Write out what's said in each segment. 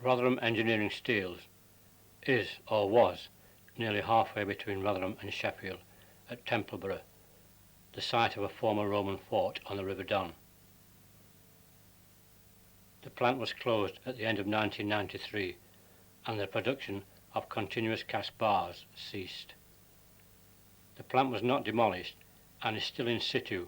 Rotherham Engineering Steels is, or was, nearly halfway between Rotherham and Sheffield at Templeborough, the site of a former Roman fort on the River Don. The plant was closed at the end of 1993 and the production of continuous cast bars ceased. The plant was not demolished and is still in situ.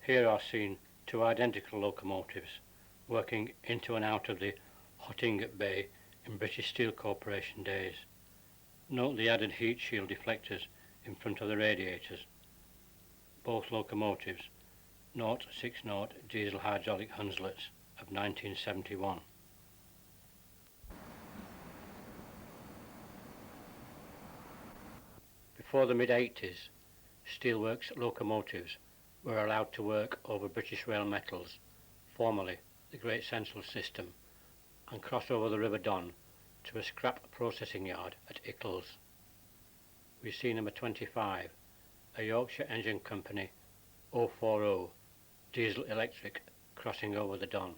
Here are seen two identical locomotives working into and out of the hot ingot bay in British Steel Corporation days. Note the added heat shield deflectors in front of the radiators. Both locomotives 060 diesel hydraulic Hunslets of 1971. Before the mid-80s, steelworks locomotives were allowed to work over British Rail Metals, formerly the Great Central System, and cross over the River Don to a scrap processing yard at Ickles. We see number 25, a Yorkshire Engine Company 040 diesel electric crossing over the Don.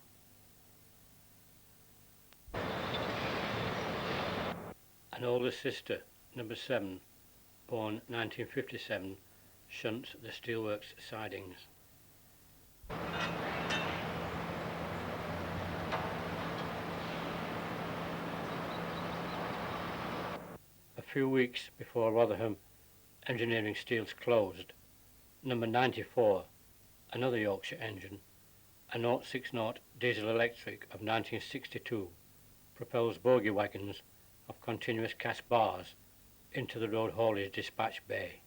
An older sister, number 7, born 1957, shunts the steelworks sidings. A few weeks before Rotherham Engineering Steels closed, number 94, another Yorkshire engine, a 060 diesel electric of 1962, propels bogie wagons of continuous cast bars into the road haulage dispatch bay.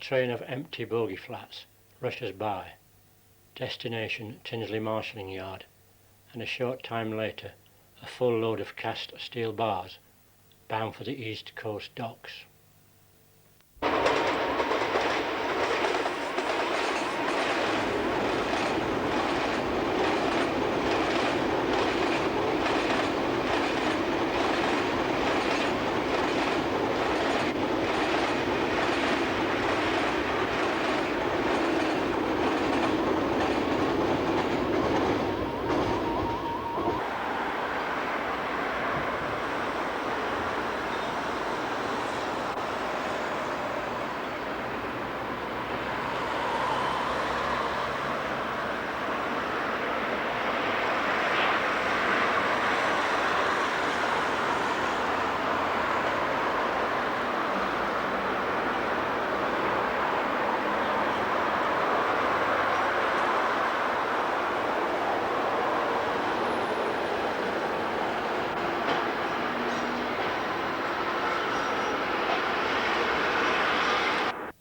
Train of empty bogie flats rushed us by. Destination Tinsley marshalling yard, and a short time later a full load of cast steel bars bound for the East Coast docks.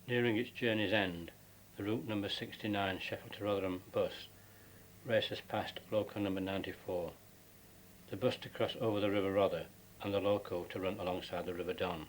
Nearing its journey's end, the route number 69 Sheffield to Rotherham bus races past loco number 94. The bus to cross over the River Rother and the loco to run alongside the River Don.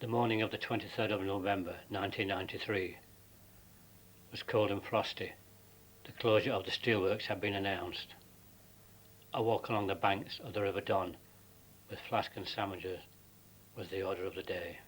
The morning of the 23rd of November 1993 was cold and frosty. The closure of the steelworks had been announced. A walk along the banks of the River Don with flask and sandwiches was the order of the day.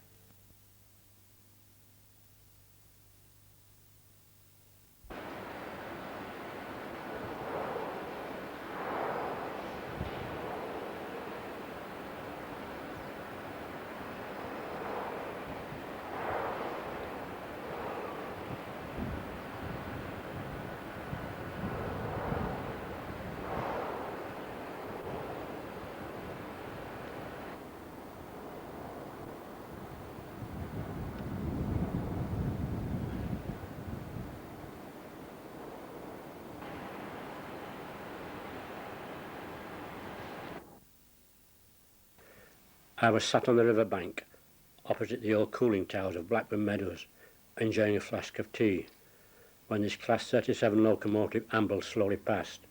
I was sat on the river bank, opposite the old cooling towers of Blackburn Meadows, enjoying a flask of tea, when this Class 37 locomotive ambled slowly past.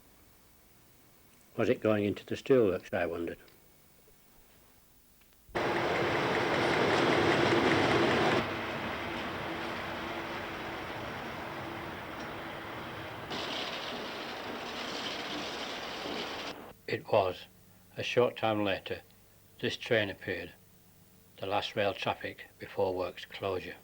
Was it going into the steelworks, I wondered. It was. A short time later, this train appeared, the last rail traffic before works closure.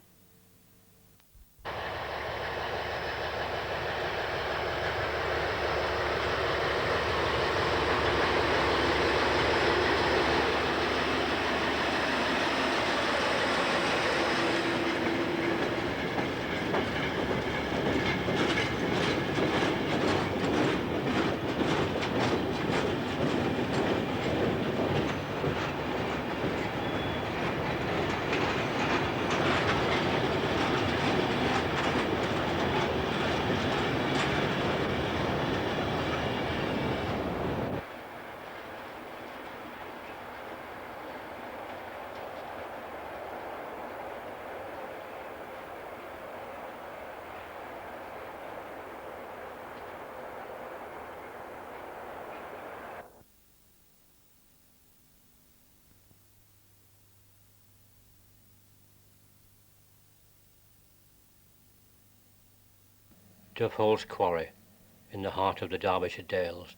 Duffhole's Quarry, in the heart of the Darbisha Dales,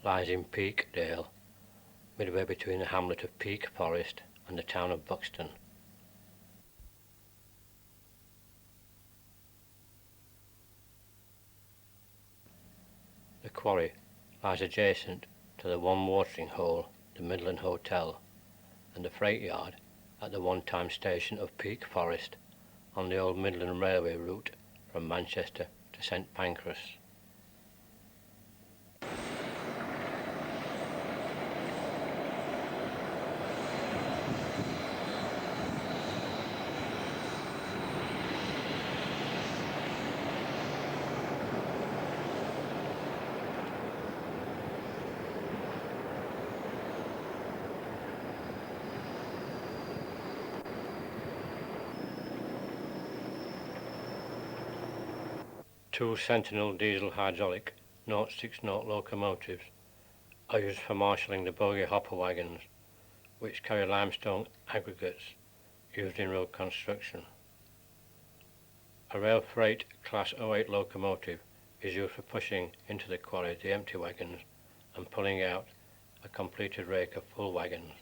lies in Peak Dale, midway between the hamlet of Peak Forest and the town of Buxton. The quarry lies adjacent to the one watering hole, the Midland Hotel, and the freight yard at the one-time station of Peak Forest on the old Midland Railway route from Manchester to St Pancras. Two Sentinel diesel hydraulic 060 locomotives are used for marshalling the bogie hopper wagons, which carry limestone aggregates used in road construction. A rail freight class 08 locomotive is used for pushing into the quarry the empty wagons and pulling out a completed rake of full wagons.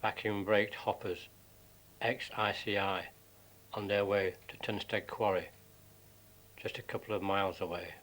Vacuum braked hoppers, ex-ICI, on their way to Tunstead Quarry, just a couple of miles away.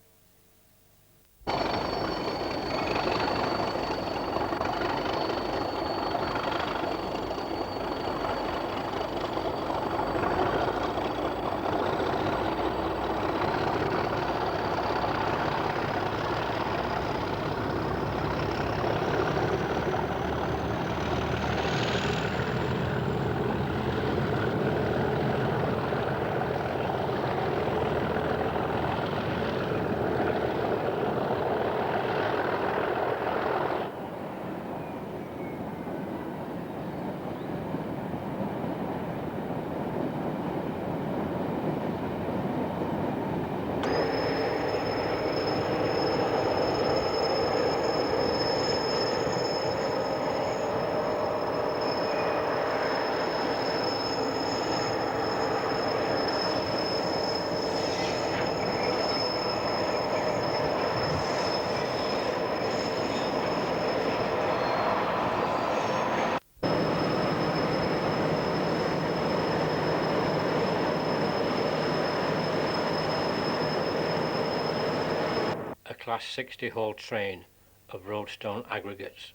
A Class 60-hull train of Roadstone aggregates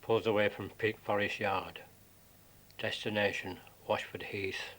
pulls away from Peak Forest Yard. Destination Washford Heath.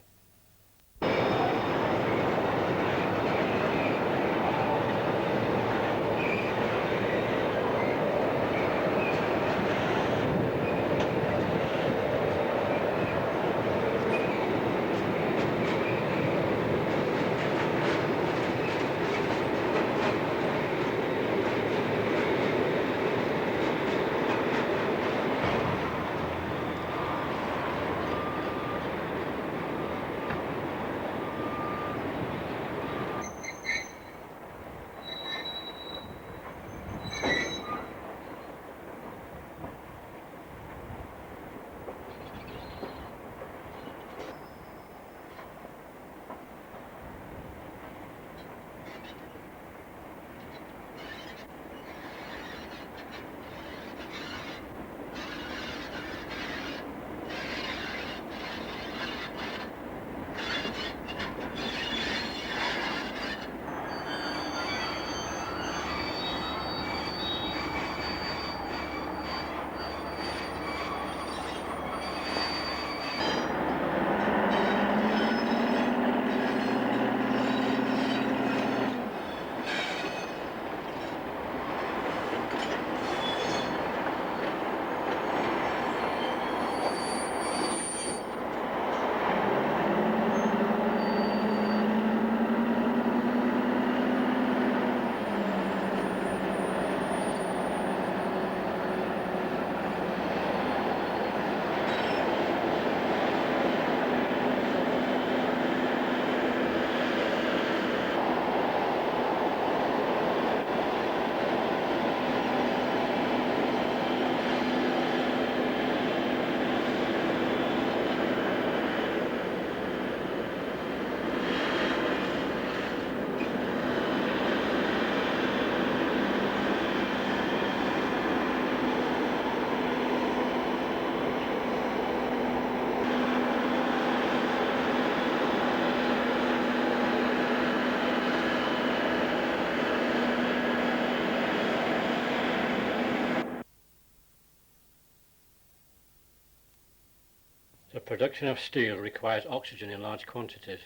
The production of steel requires oxygen in large quantities.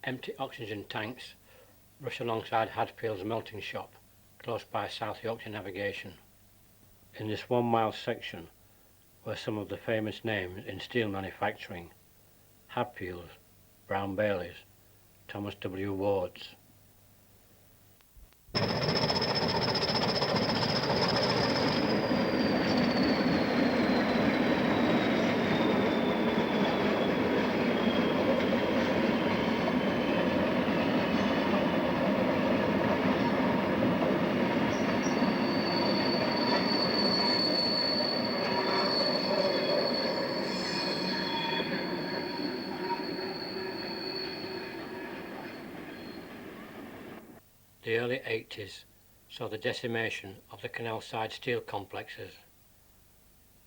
Empty oxygen tanks rush alongside Hadfields melting shop, close by South Yorkshire Navigation. In this 1 mile section were some of the famous names in steel manufacturing: Hadfields, Brown Bayleys, Thomas W. Wards. The early 80s saw the decimation of the Canal side steel complexes.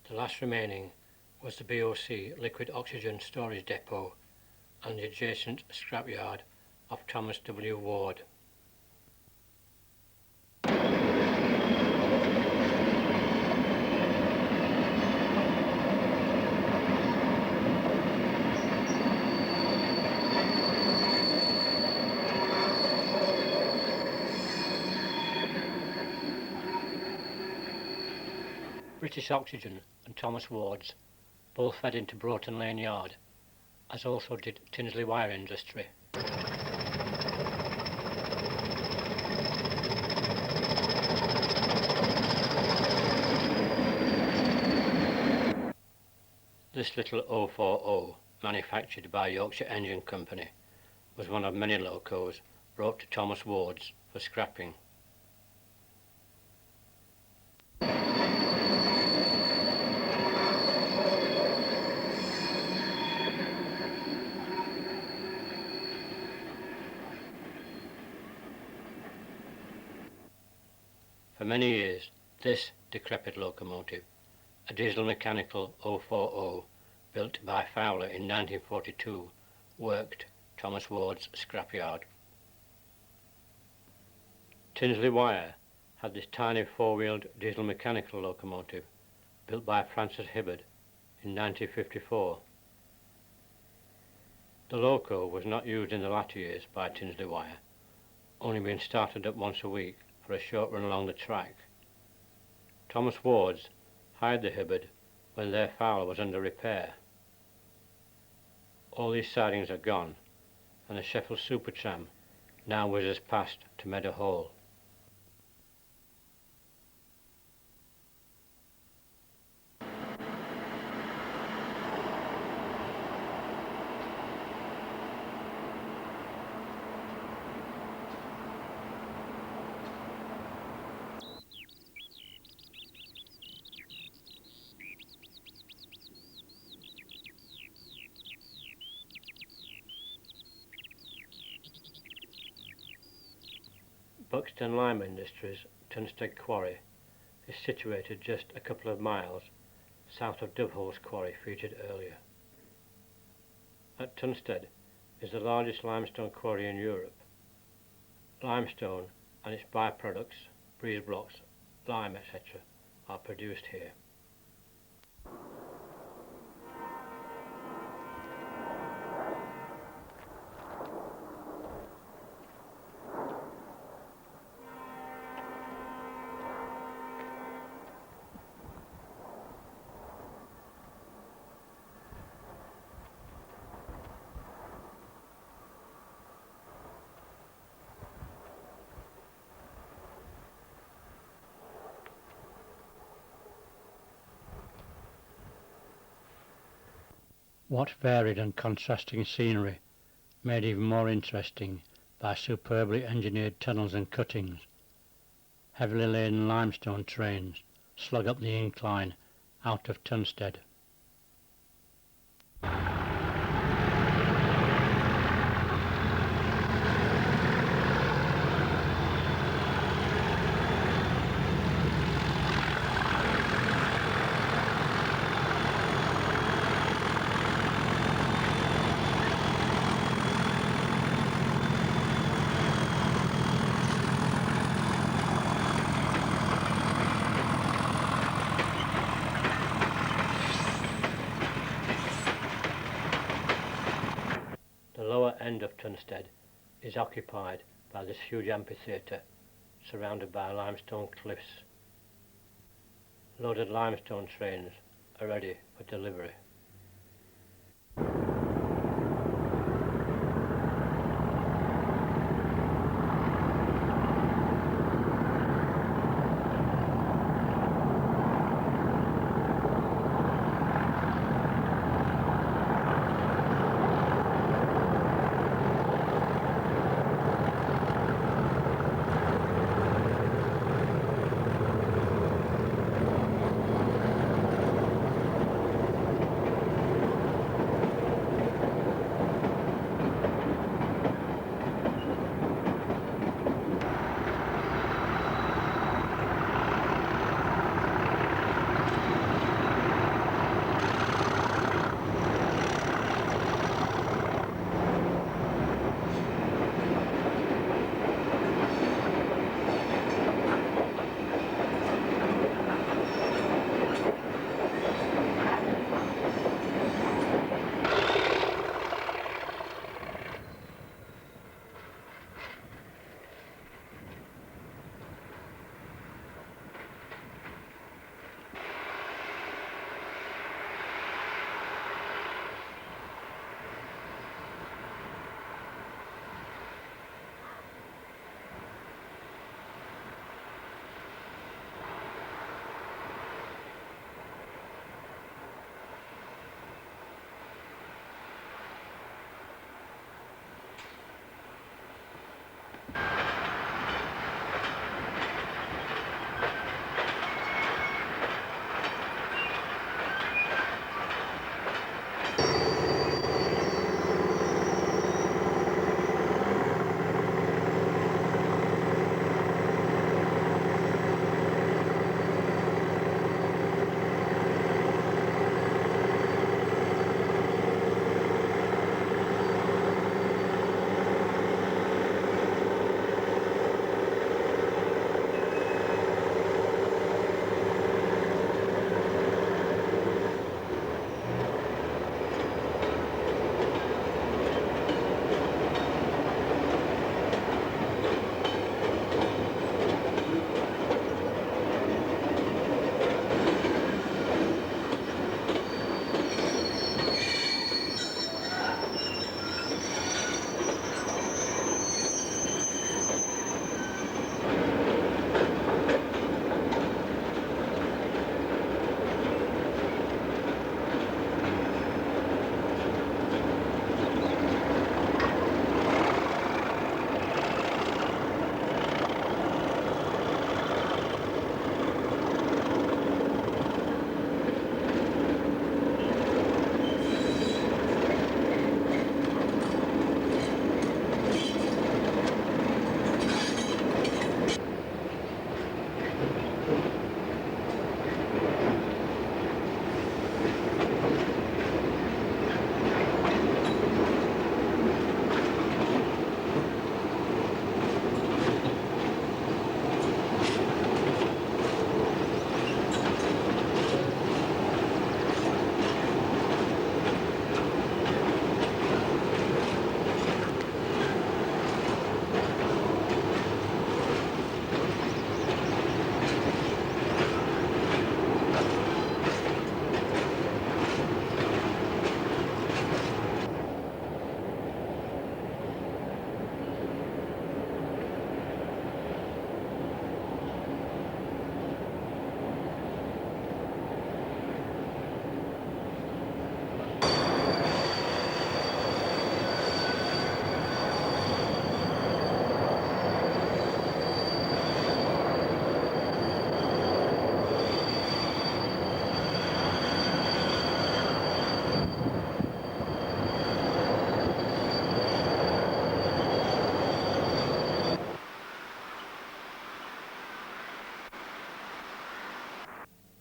The last remaining was the BOC liquid oxygen storage depot and the adjacent scrapyard of Thomas W. Ward. British Oxygen and Thomas Ward's both fed into Broughton Lane Yard, as also did Tinsley Wire Industry. This little 040, manufactured by Yorkshire Engine Company, was one of many locos brought to Thomas Ward's for scrapping. For many years, this decrepit locomotive, a diesel mechanical 040 built by Fowler in 1942, worked Thomas Ward's scrapyard. Tinsley Wire had this tiny four-wheeled diesel mechanical locomotive built by Francis Hibbard in 1954. The loco was not used in the latter years by Tinsley Wire, only being started up once a week for a short run along the track. Thomas Ward's hired the Hibbard when their Fowler was under repair. All these sidings are gone, and the Sheffield Supertram now whizzes past to Meadow Hole. Buxton Lime Industries, Tunstead Quarry, is situated just a couple of miles south of Dovehole's quarry featured earlier. At Tunstead is the largest limestone quarry in Europe. Limestone and its byproducts, breeze blocks, lime, etc., are produced here. What varied and contrasting scenery, made even more interesting by superbly engineered tunnels and cuttings. Heavily laden limestone trains slug up the incline out of Tunstead. end of Tunstead is occupied by this huge amphitheatre surrounded by limestone cliffs. Loaded limestone trains are ready for delivery.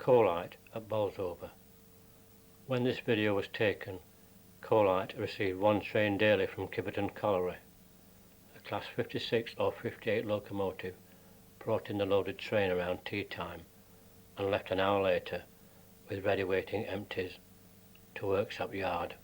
Coalite at Bolsover. When this video was taken, Coalite received one train daily from Kiverton Colliery. A Class 56 or 58 locomotive brought in the loaded train around tea time and left an hour later with ready waiting empties to Workshop Yard.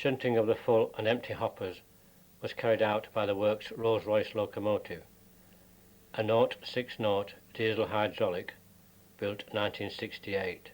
shunting of the full and empty hoppers was carried out by the works Rolls-Royce locomotive, a 060 diesel hydraulic, built 1968.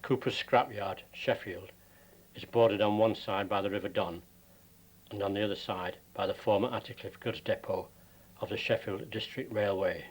Cooper's Scrapyard, Sheffield, is bordered on one side by the River Don and on the other side by the former ATTERCLIFFE Goods Depot of the Sheffield District Railway.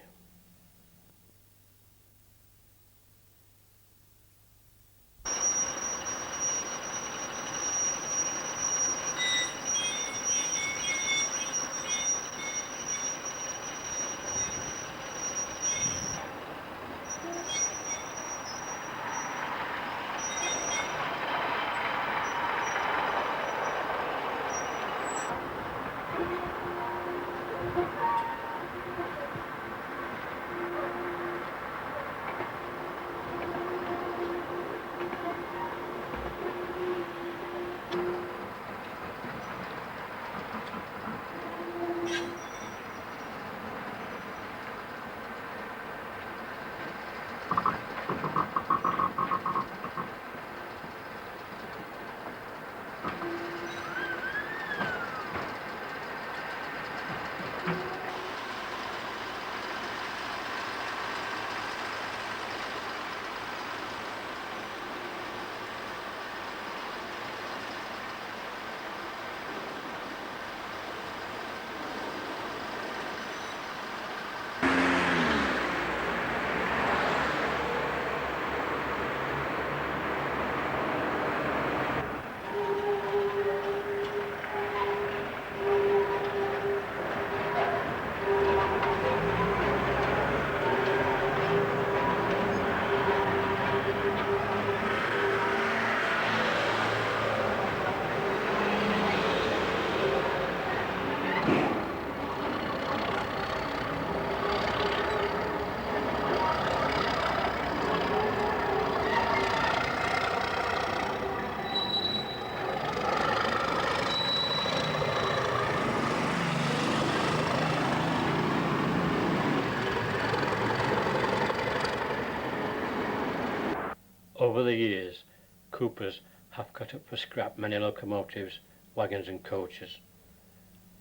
Over the years, coopers have cut up for scrap many locomotives, wagons and coaches.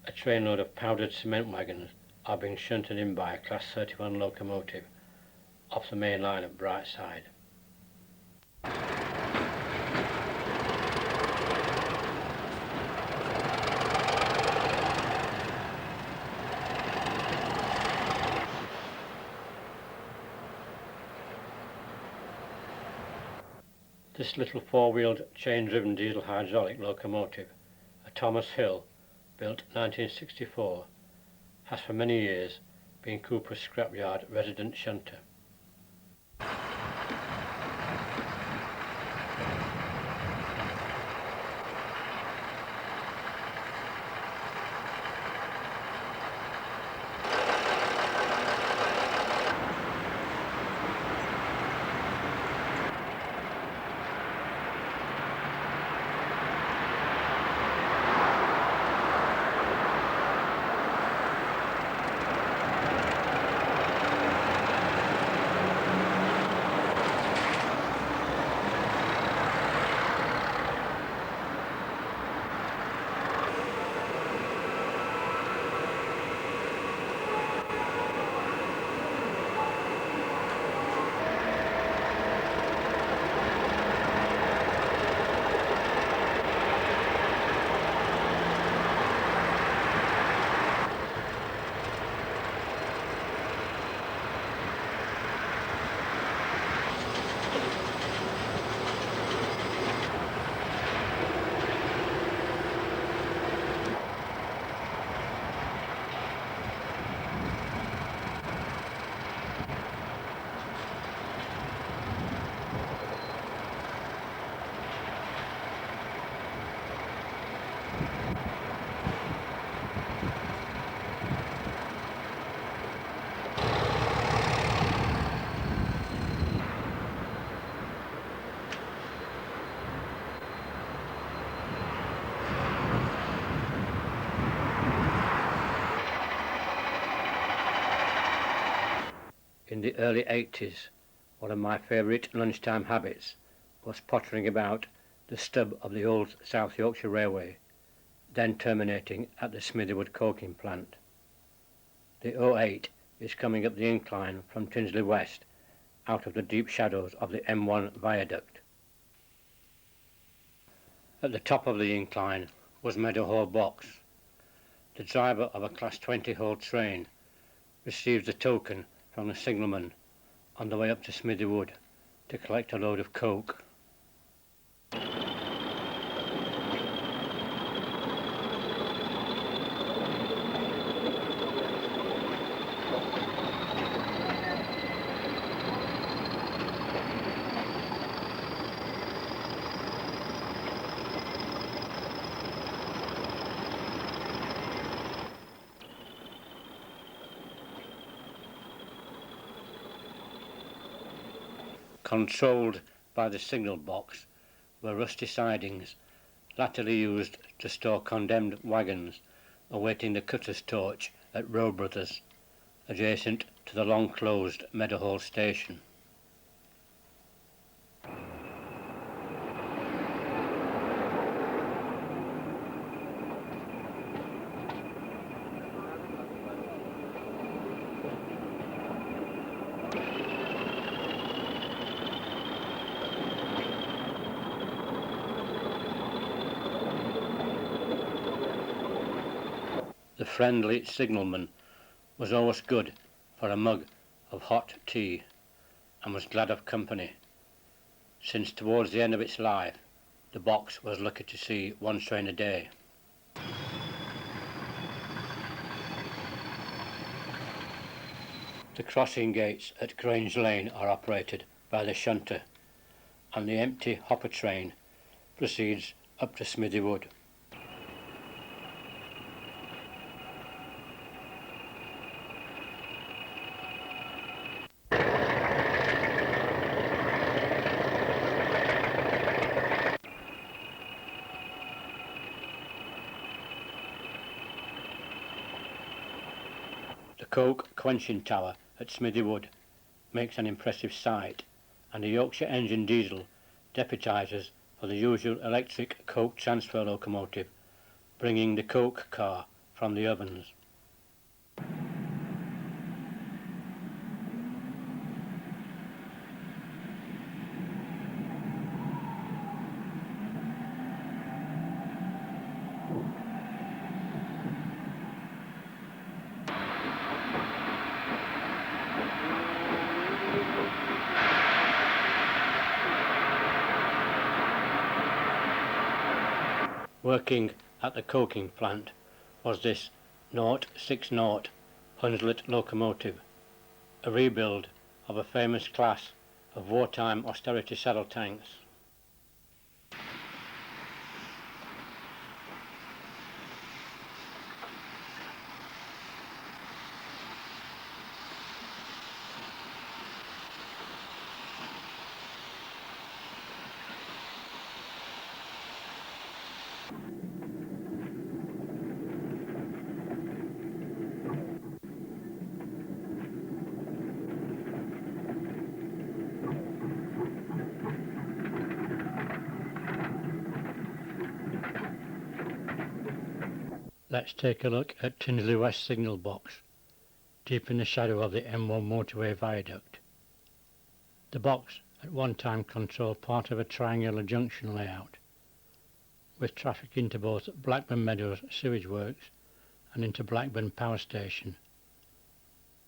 A trainload of powdered cement wagons are being shunted in by a Class 31 locomotive off the main line at Brightside. This little four-wheeled chain-driven diesel hydraulic locomotive, a Thomas Hill, built 1964, has for many years been Cooper's scrapyard resident shunter. In the early 80s, one of my favourite lunchtime habits was pottering about the stub of the old South Yorkshire Railway, then terminating at the Smithywood coking plant. The 08 is coming up the incline from Tinsley West, out of the deep shadows of the M1 Viaduct. At the top of the incline was Meadowhall Box. The driver of a Class 20-hull train receives a token from the signalman on the way up to Smithywood to collect a load of coke. Controlled by the signal box were rusty sidings, latterly used to store condemned wagons awaiting the cutter's torch at Roe Brothers, adjacent to the long-closed Meadowhall station. The friendly signalman was always good for a mug of hot tea and was glad of company, since towards the end of its life the box was lucky to see one train a day. The crossing gates at Grange Lane are operated by the shunter, and the empty hopper train proceeds up to Smithywood. The coke quenching tower at Smithywood makes an impressive sight, and a Yorkshire engine diesel deputisers for the usual electric coke transfer locomotive, bringing the coke car from the ovens. Working at the coking plant was this 060 Hunslet locomotive, a rebuild of a famous class of wartime austerity saddle tanks. Let's take a look at Tinsley West signal box, deep in the shadow of the M1 motorway viaduct. The box at one time controlled part of a triangular junction layout, with traffic into both Blackburn Meadows Sewage Works and into Blackburn Power Station.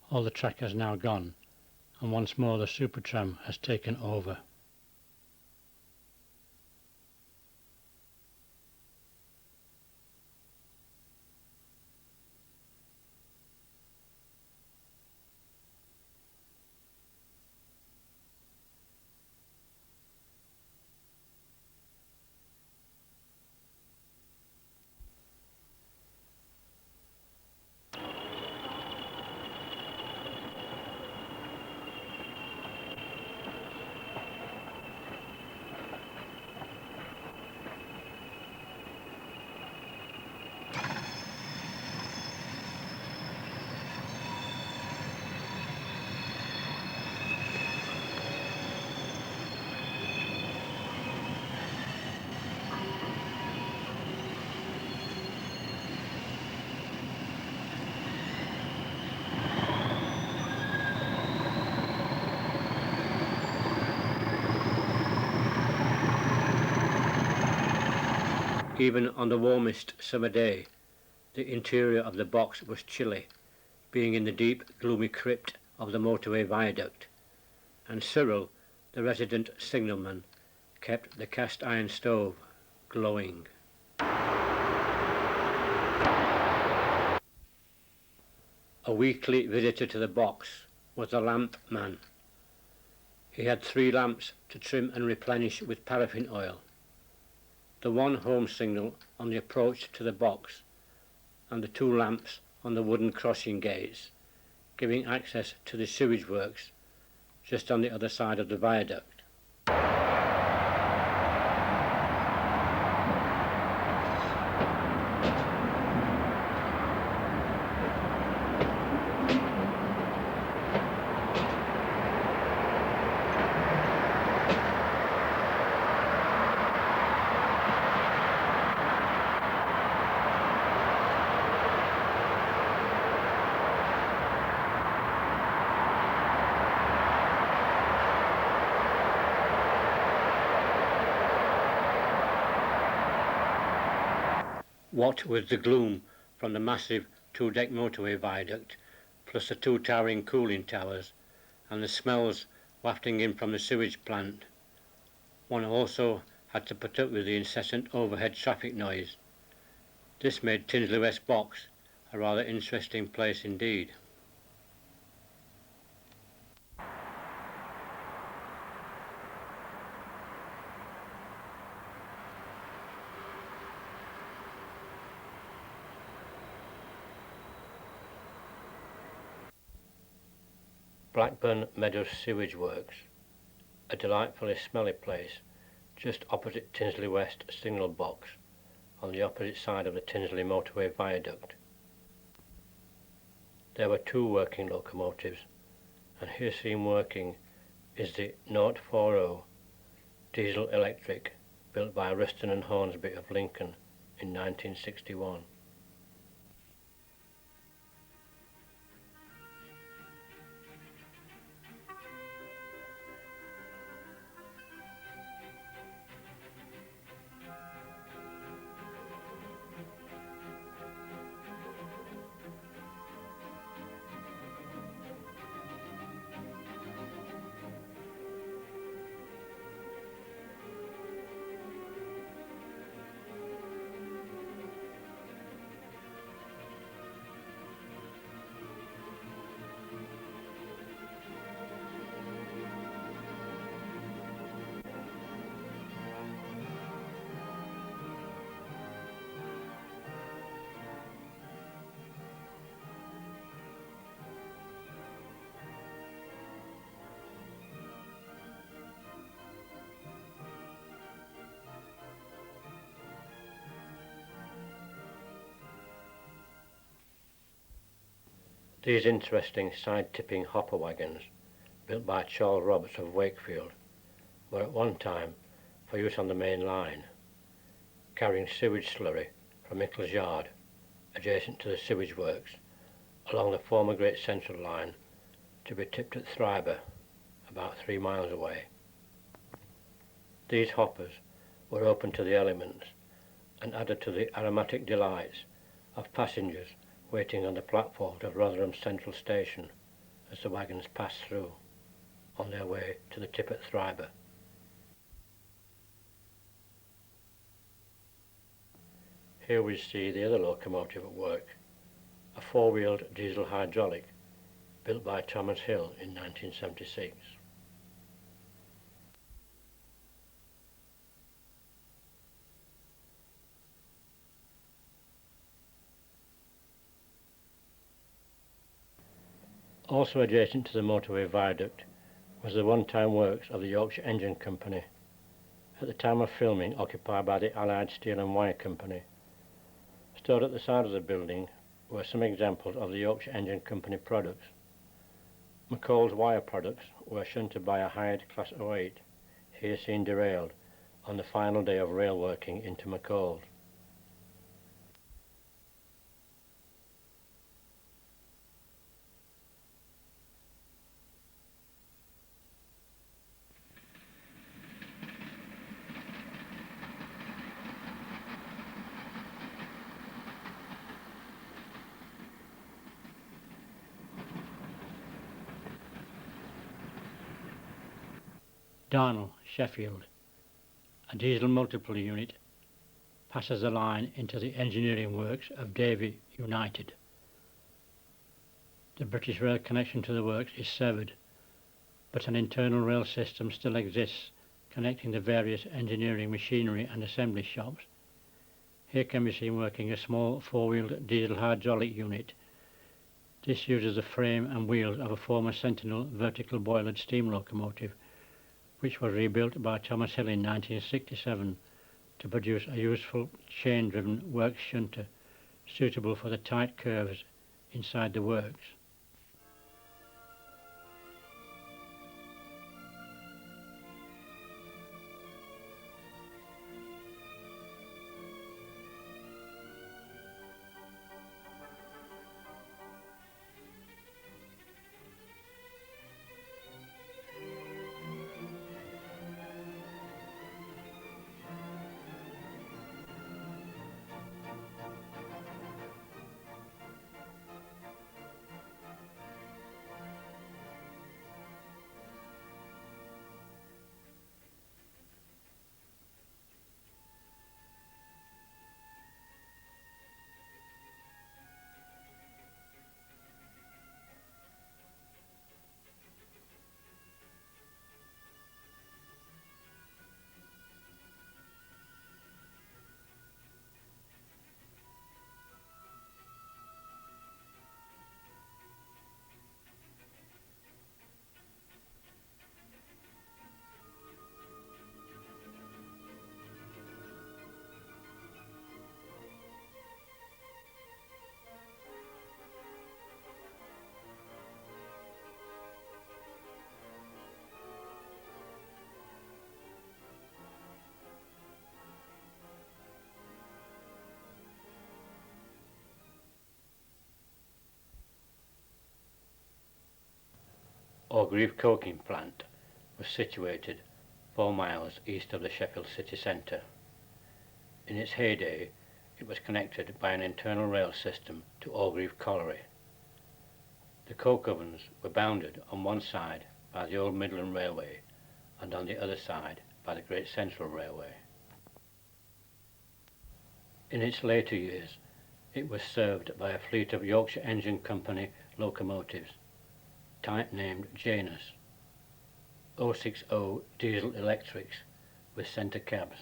All the track has now gone, and once more the Supertram has taken over. Even on the warmest summer day, the interior of the box was chilly, being in the deep, gloomy crypt of the motorway viaduct, and Cyril, the resident signalman, kept the cast iron stove glowing. A weekly visitor to the box was the lamp man. He had 3 lamps to trim and replenish with paraffin oil, the one home signal on the approach to the box, and the 2 lamps on the wooden crossing gates, giving access to the sewage works just on the other side of the viaduct. What with the gloom from the massive 2-deck motorway viaduct, plus the 2 towering cooling towers, and the smells wafting in from the sewage plant, one also had to put up with the incessant overhead traffic noise. This made Tinsley West Box a rather interesting place indeed. Blackburn Meadows Sewage Works, a delightfully smelly place just opposite Tinsley West signal box on the opposite side of the Tinsley motorway viaduct. There were 2 working locomotives, and here seen working is the 040 diesel electric, built by Ruston and Hornsby of Lincoln in 1961. These interesting side-tipping hopper wagons, built by Charles Roberts of Wakefield, were at one time for use on the main line, carrying sewage slurry from Mickle's Yard, adjacent to the sewage works, along the former Great Central line, to be tipped at Thryber, about 3 miles away. These hoppers were open to the elements and added to the aromatic delights of passengers waiting on the platforms of Rotherham Central Station as the wagons passed through on their way to the tip at Thryber. Here we see the other locomotive at work, a four-wheeled diesel hydraulic built by Thomas Hill in 1976. Also adjacent to the motorway viaduct was the one-time works of the Yorkshire Engine Company, at the time of filming occupied by the Allied Steel and Wire Company. Stored at the side of the building were some examples of the Yorkshire Engine Company products. McCall's wire products were shunted by a hired Class 08, here seen derailed on the final day of rail working into McCall's. Darnell, Sheffield. A diesel multiple unit passes the line into the engineering works of Davy United. The British Rail connection to the works is severed, but an internal rail system still exists connecting the various engineering machinery and assembly shops. Here can be seen working a small four-wheeled diesel hydraulic unit. This uses the frame and wheels of a former Sentinel vertical boilered steam locomotive, which was rebuilt by Thomas Hill in 1967 to produce a useful chain-driven works shunter suitable for the tight curves inside the works. Orgreave coking plant was situated 4 miles east of the Sheffield city centre. In its heyday, it was connected by an internal rail system to Orgreave colliery. The coke ovens were bounded on one side by the Old Midland Railway and on the other side by the Great Central Railway. In its later years, it was served by a fleet of Yorkshire Engine Company locomotives, type named Janus, 060 diesel electrics with centre cabs.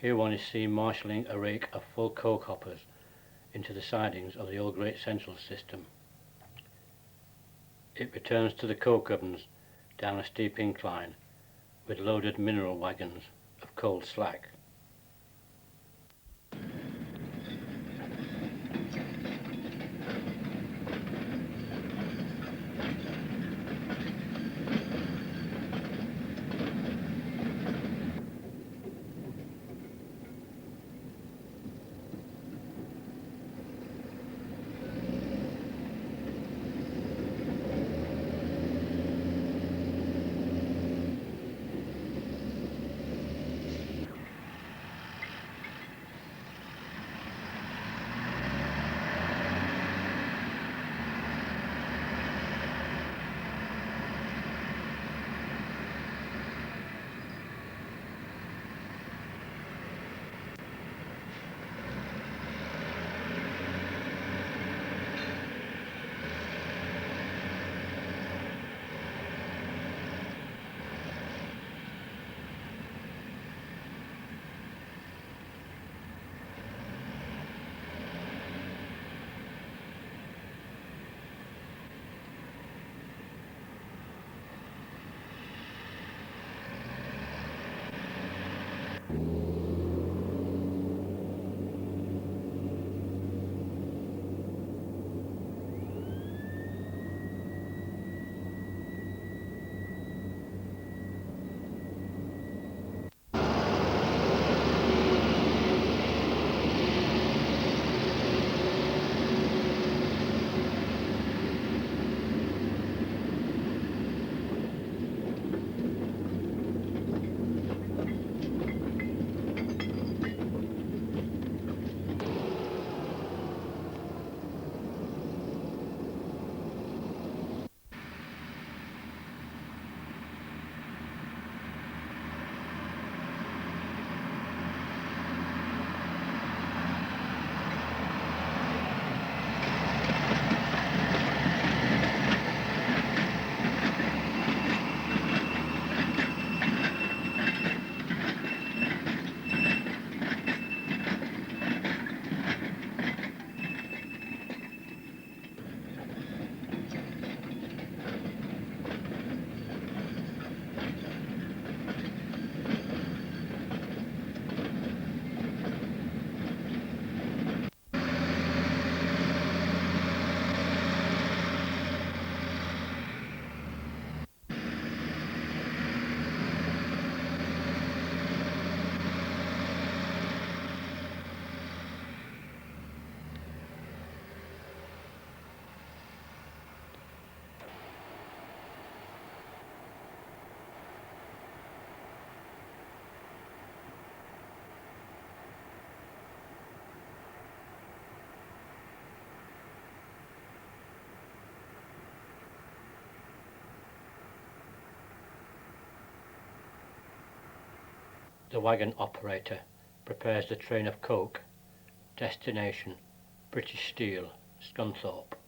Here one is seen marshalling a rake of full coke hoppers into the sidings of the old Great Central system. It returns to the coke ovens down a steep incline with loaded mineral wagons of cold slag. The wagon operator prepares the train of coke. Destination: British Steel, Scunthorpe.